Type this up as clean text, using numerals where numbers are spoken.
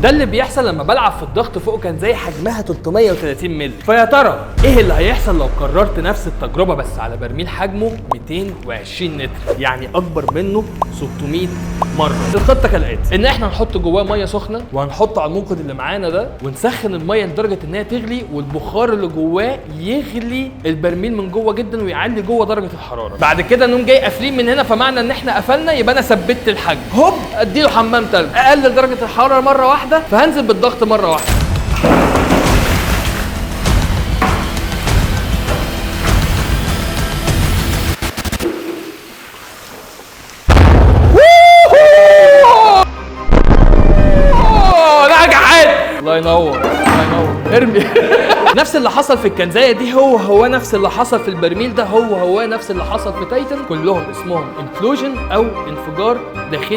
ده اللي بيحصل لما بلعب في الضغط فوق كان زي حجمها 330 مللي. فيا ترى ايه اللي هيحصل لو قررت نفس التجربه بس على برميل حجمه 220 لتر، يعني اكبر منه 600 مره؟ الخطه كالاتي: ان احنا نحط جواه ميه سخنه، وهنحطه على الموقد اللي معانا ده، ونسخن الميه لدرجه انها تغلي، والبخار اللي جواه يغلي البرميل من جوه جدا ويعلي جوه درجه الحراره. بعد كده نقوم جاي قافلين من هنا، فمعنى ان احنا قفلنا يبقى انا ثبت الحجم. هوب اديله حمام تلج، اقلل درجه الحراره مره واحده، فهنزل بالضغط مره واحده. الله ينور الله ينور، ارمي. نفس اللي حصل في الكنزايه دي هو نفس اللي حصل في البرميل ده، هو نفس اللي حصل في تايتن. كلهم اسمهم انفلوجن او انفجار داخلي